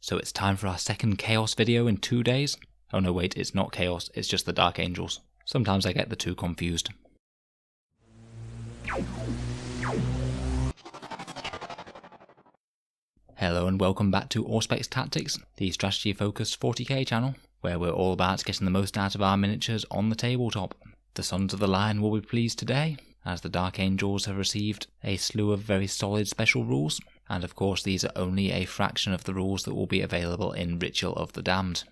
So it's time for our second Chaos video in 2 days. Oh no wait, it's not Chaos, it's just the Dark Angels. Sometimes I get the two confused. Hello and welcome back to Auspex Tactics, the strategy focused 40k channel, where we're all about getting the most out of our miniatures on the tabletop. The Sons of the Lion will be pleased today, as the Dark Angels have received a slew of very solid special rules, and of course these are only a fraction of the rules that will be available in Ritual of the Damned.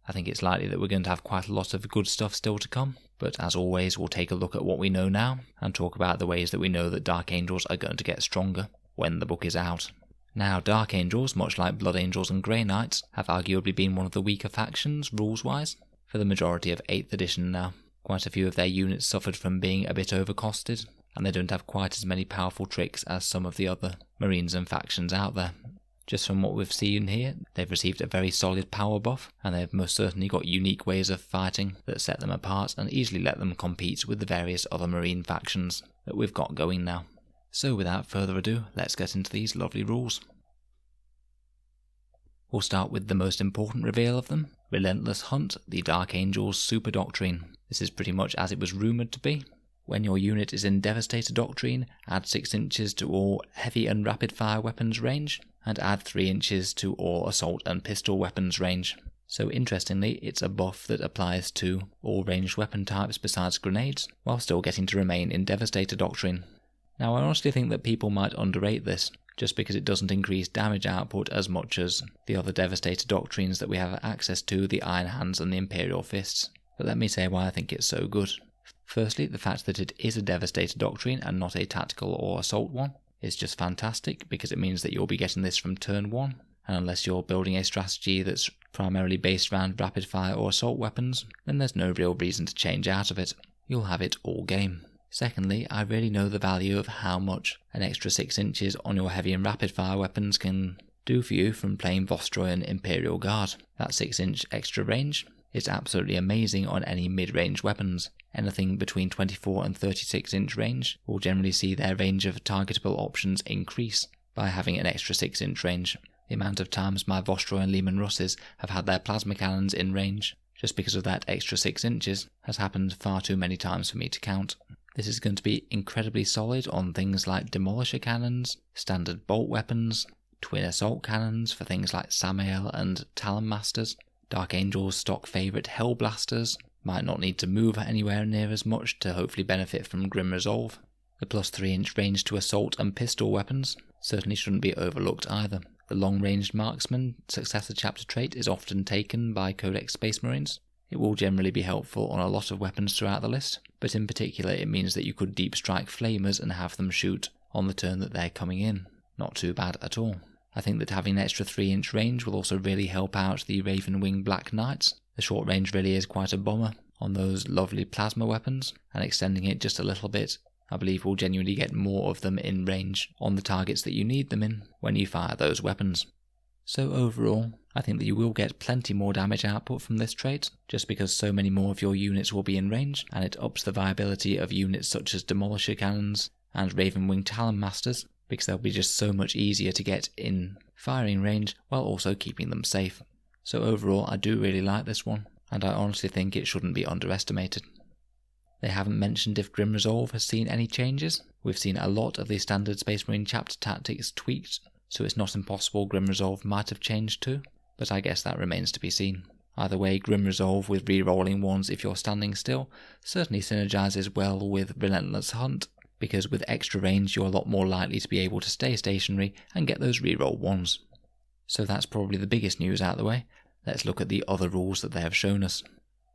I think it's likely that we're going to have quite a lot of good stuff still to come, but as always we'll take a look at what we know now, and talk about the ways that we know that Dark Angels are going to get stronger when the book is out. Now, Dark Angels, much like Blood Angels and Grey Knights, have arguably been one of the weaker factions, rules-wise, for the majority of 8th edition now. Quite a few of their units suffered from being a bit overcosted, and they don't have quite as many powerful tricks as some of the other Marines and factions out there. Just from what we've seen here, they've received a very solid power buff, and they've most certainly got unique ways of fighting that set them apart and easily let them compete with the various other Marine factions that we've got going now. So without further ado, let's get into these lovely rules. We'll start with the most important reveal of them, Relentless Hunt, the Dark Angels Super Doctrine. This is pretty much as it was rumoured to be. When your unit is in Devastator Doctrine, add 6 inches to all heavy and rapid fire weapons range, and add 3 inches to all assault and pistol weapons range. So interestingly, it's a buff that applies to all ranged weapon types besides grenades, while still getting to remain in Devastator Doctrine. Now I honestly think that people might underrate this, just because it doesn't increase damage output as much as the other Devastator Doctrines that we have access to, the Iron Hands and the Imperial Fists. But let me say why I think it's so good. Firstly, the fact that it is a Devastator Doctrine and not a tactical or assault one is just fantastic, because it means that you'll be getting this from turn 1, and unless you're building a strategy that's primarily based around rapid fire or assault weapons, then there's no real reason to change out of it. You'll have it all game. Secondly, I really know the value of how much an extra 6 inches on your heavy and rapid fire weapons can do for you from playing Vostroyan Imperial Guard. That 6-inch extra range is absolutely amazing on any mid-range weapons. Anything between 24 and 36-inch range will generally see their range of targetable options increase by having an extra 6-inch range. The amount of times my Vostroyan Lehman Russes have had their plasma cannons in range just because of that extra 6 inches has happened far too many times for me to count. This is going to be incredibly solid on things like Demolisher Cannons, standard bolt weapons, twin assault cannons for things like Samael and Talon Masters, Dark Angel's stock favourite Hell Blasters, might not need to move anywhere near as much to hopefully benefit from Grim Resolve. The plus 3-inch range to assault and pistol weapons certainly shouldn't be overlooked either. The long-ranged marksman successor chapter trait is often taken by Codex Space Marines. It will generally be helpful on a lot of weapons throughout the list, but in particular it means that you could deep strike flamers and have them shoot on the turn that they're coming in. Not too bad at all. I think that having an extra 3-inch range will also really help out the Ravenwing Black Knights. The short range really is quite a bomber on those lovely plasma weapons, and extending it just a little bit I believe will genuinely get more of them in range on the targets that you need them in when you fire those weapons. So overall, I think that you will get plenty more damage output from this trait, just because so many more of your units will be in range, and it ups the viability of units such as Demolisher Cannons and Ravenwing Talon Masters, because they'll be just so much easier to get in firing range while also keeping them safe. So overall, I do really like this one, and I honestly think it shouldn't be underestimated. They haven't mentioned if Grim Resolve has seen any changes. We've seen a lot of the standard Space Marine chapter tactics tweaked, so it's not impossible Grim Resolve might have changed too, but I guess that remains to be seen. Either way, Grim Resolve with re-rolling ones if you're standing still certainly synergizes well with Relentless Hunt, because with extra range you're a lot more likely to be able to stay stationary and get those re-roll ones. So that's probably the biggest news out of the way. Let's look at the other rules that they have shown us.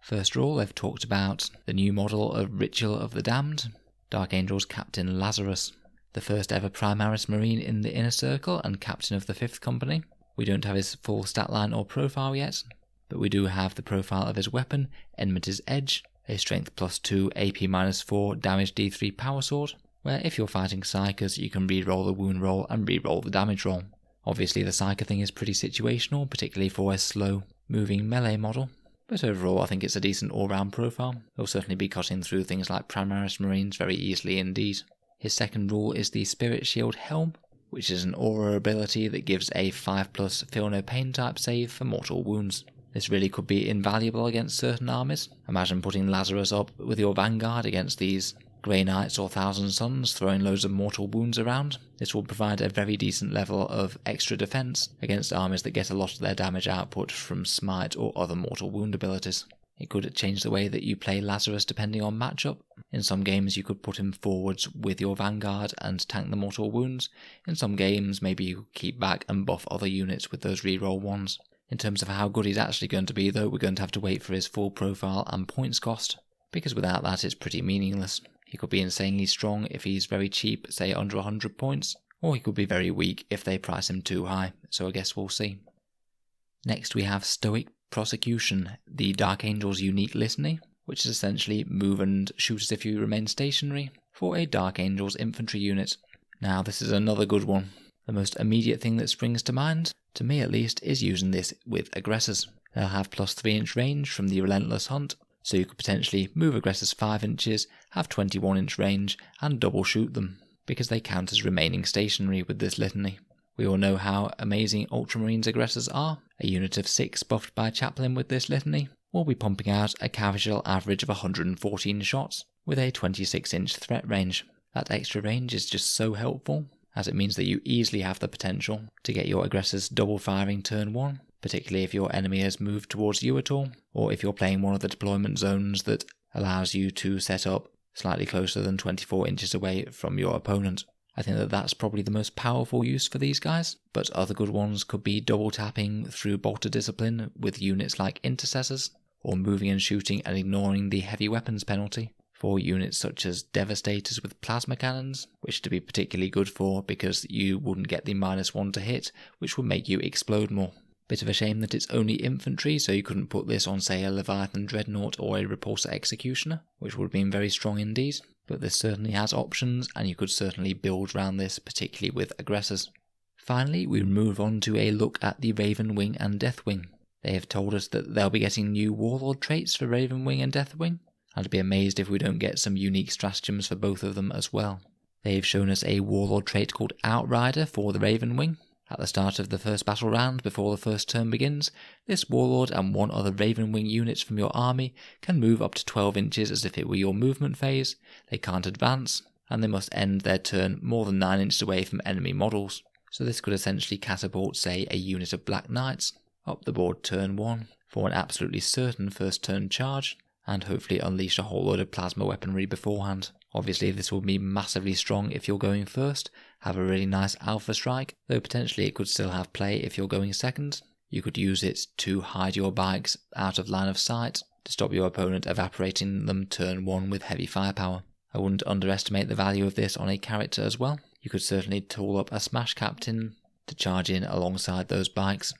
First of all, they've talked about the new model of Ritual of the Damned, Dark Angels Captain Lazarus, the first ever Primaris Marine in the Inner Circle and Captain of the 5th Company. We don't have his full stat line or profile yet, but we do have the profile of his weapon, Enmity's Edge, a Strength +2, AP -4, Damage D3 Power Sword, where if you're fighting Psykers you can re-roll the wound roll and re-roll the damage roll. Obviously the Psyker thing is pretty situational, particularly for a slow moving melee model, but overall I think it's a decent all-round profile. He'll certainly be cutting through things like Primaris Marines very easily indeed. His second rule is the Spirit Shield Helm. which is an aura ability that gives a 5+ Feel No Pain type save for mortal wounds. This really could be invaluable against certain armies. Imagine putting Lazarus up with your vanguard against these Grey Knights or Thousand Suns throwing loads of mortal wounds around. This will provide a very decent level of extra defense against armies that get a lot of their damage output from smite or other mortal wound abilities. It could change the way that you play Lazarus depending on matchup. In some games you could put him forwards with your vanguard and tank the mortal wounds. In some games maybe you could keep back and buff other units with those reroll ones. In terms of how good he's actually going to be though, we're going to have to wait for his full profile and points cost, because without that it's pretty meaningless. He could be insanely strong if he's very cheap, say under 100 points, or he could be very weak if they price him too high, so I guess we'll see. Next we have Stoic Prosecution, the Dark Angel's unique litany, which is essentially move and shoot as if you remain stationary for a Dark Angel's infantry unit. Now this is another good one. The most immediate thing that springs to mind, to me at least, is using this with aggressors. They'll have plus 3-inch range from the Relentless Hunt, so you could potentially move aggressors 5 inches, have 21-inch range, and double shoot them, because they count as remaining stationary with this litany. We all know how amazing Ultramarines aggressors are. A unit of 6 buffed by Chaplain with this litany will be pumping out a casual average of 114 shots, with a 26-inch threat range. That extra range is just so helpful, as it means that you easily have the potential to get your aggressors double firing turn 1, particularly if your enemy has moved towards you at all, or if you're playing one of the deployment zones that allows you to set up slightly closer than 24 inches away from your opponent. I think that that's probably the most powerful use for these guys, but other good ones could be double tapping through Bolter Discipline with units like Intercessors, or moving and shooting and ignoring the heavy weapons penalty for units such as Devastators with plasma cannons, which to be particularly good for because you wouldn't get the -1 to hit, which would make you explode more. Bit of a shame that it's only infantry, so you couldn't put this on say a Leviathan Dreadnought or a Repulsor Executioner, which would have been very strong indeed, but this certainly has options and you could certainly build around this, particularly with aggressors. Finally, we move on to a look at the Raven Wing and Deathwing. They have told us that they'll be getting new Warlord traits for Raven Wing and Deathwing. I'd be amazed if we don't get some unique stratagems for both of them as well. They've shown us a Warlord trait called Outrider for the Raven Wing. At the start of the first battle round, before the first turn begins, this Warlord and one other Raven Wing units from your army can move up to 12 inches as if it were your movement phase. They can't advance, and they must end their turn more than 9 inches away from enemy models. So this could essentially catapult, say, a unit of Black Knights up the board turn 1 for an absolutely certain first turn charge, and hopefully unleash a whole load of plasma weaponry beforehand. Obviously this will be massively strong if you're going first, have a really nice alpha strike, though potentially it could still have play if you're going second. You could use it to hide your bikes out of line of sight, to stop your opponent evaporating them turn 1 with heavy firepower. I wouldn't underestimate the value of this on a character as well. You could certainly tool up a Smash Captain to charge in alongside those bikes.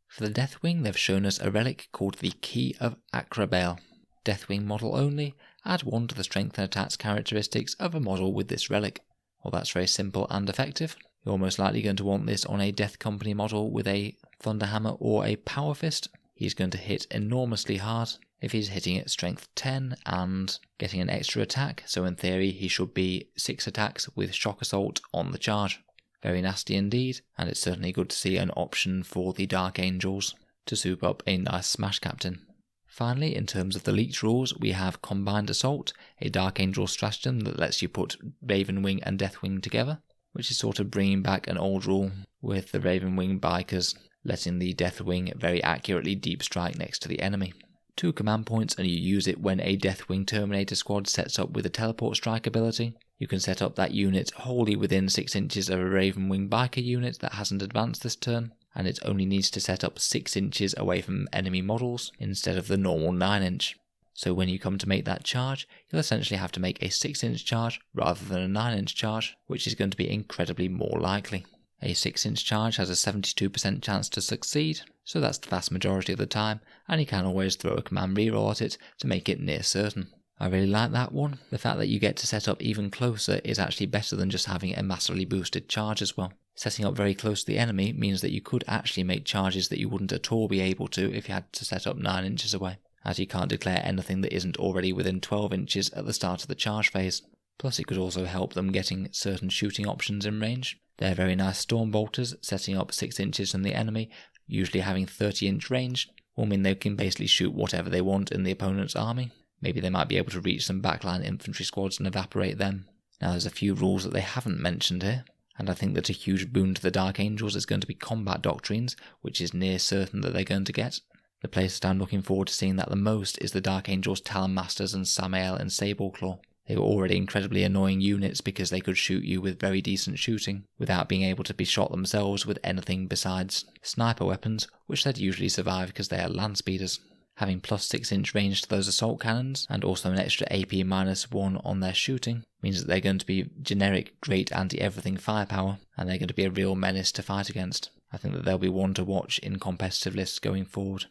For the Deathwing, they've shown us a relic called the Key of Acrabale. Deathwing model only, add 1 to the strength and attacks characteristics of a model with this relic. Well, that's very simple and effective. You're most likely going to want this on a Death Company model with a Thunderhammer or a Power Fist. He's going to hit enormously hard if he's hitting at strength 10 and getting an extra attack, so in theory he should be 6 attacks with Shock Assault on the charge. Very nasty indeed, and it's certainly good to see an option for the Dark Angels to soup up a nice Smash Captain. Finally, in terms of the Leech Rules, we have Combined Assault, a Dark Angel stratagem that lets you put Raven Wing and Deathwing together, which is sort of bringing back an old rule with the Raven Wing bikers letting the Deathwing very accurately deep strike next to the enemy. 2 command points, and you use it when a Deathwing Terminator squad sets up with a Teleport Strike ability. You can set up that unit wholly within 6 inches of a Raven Wing biker unit that hasn't advanced this turn, and it only needs to set up 6 inches away from enemy models instead of the normal 9 inch. So when you come to make that charge, you'll essentially have to make a 6 inch charge rather than a 9 inch charge, which is going to be incredibly more likely. A 6 inch charge has a 72% chance to succeed, so that's the vast majority of the time, and you can always throw a command reroll at it to make it near certain. I really like that one. The fact that you get to set up even closer is actually better than just having a massively boosted charge as well. Setting up very close to the enemy means that you could actually make charges that you wouldn't at all be able to if you had to set up 9 inches away, as you can't declare anything that isn't already within 12 inches at the start of the charge phase. Plus it could also help them getting certain shooting options in range. They're very nice storm bolters, setting up 6 inches from the enemy, usually having 30-inch range, will mean they can basically shoot whatever they want in the opponent's army. Maybe they might be able to reach some backline infantry squads and evaporate them. Now there's a few rules that they haven't mentioned here, and I think that a huge boon to the Dark Angels is going to be combat doctrines, which is near certain that they're going to get. The place that I'm looking forward to seeing that the most is the Dark Angels Talon Masters and Samael and Sableclaw. They were already incredibly annoying units because they could shoot you with very decent shooting, without being able to be shot themselves with anything besides sniper weapons, which they'd usually survive because they are land speeders. Having plus 6-inch range to those assault cannons, and also an extra AP -1 on their shooting, means that they're going to be generic great anti-everything firepower, and they're going to be a real menace to fight against. I think that they'll be one to watch in competitive lists going forward.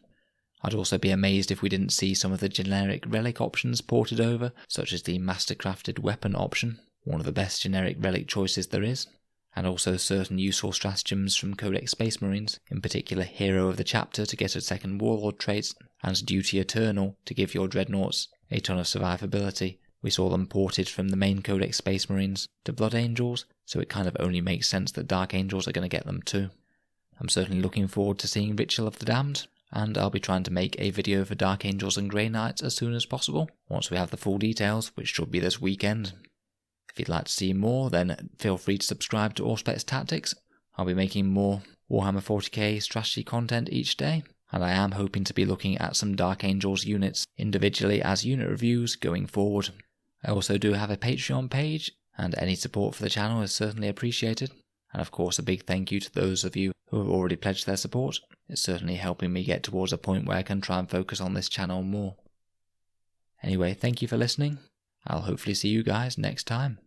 I'd also be amazed if we didn't see some of the generic relic options ported over, such as the mastercrafted weapon option, one of the best generic relic choices there is, and also certain useful stratagems from Codex Space Marines, in particular Hero of the Chapter to get a second Warlord trait, and Duty Eternal to give your Dreadnoughts a ton of survivability. We saw them ported from the main Codex Space Marines to Blood Angels, so it kind of only makes sense that Dark Angels are going to get them too. I'm certainly looking forward to seeing Ritual of the Damned, and I'll be trying to make a video for Dark Angels and Grey Knights as soon as possible, once we have the full details, which should be this weekend. If you'd like to see more, then feel free to subscribe to Auspex Tactics. I'll be making more Warhammer 40k strategy content each day, and I am hoping to be looking at some Dark Angels units individually as unit reviews going forward. I also do have a Patreon page, and any support for the channel is certainly appreciated. And of course a big thank you to those of you who have already pledged their support. It's certainly helping me get towards a point where I can try and focus on this channel more. Anyway, thank you for listening. I'll hopefully see you guys next time.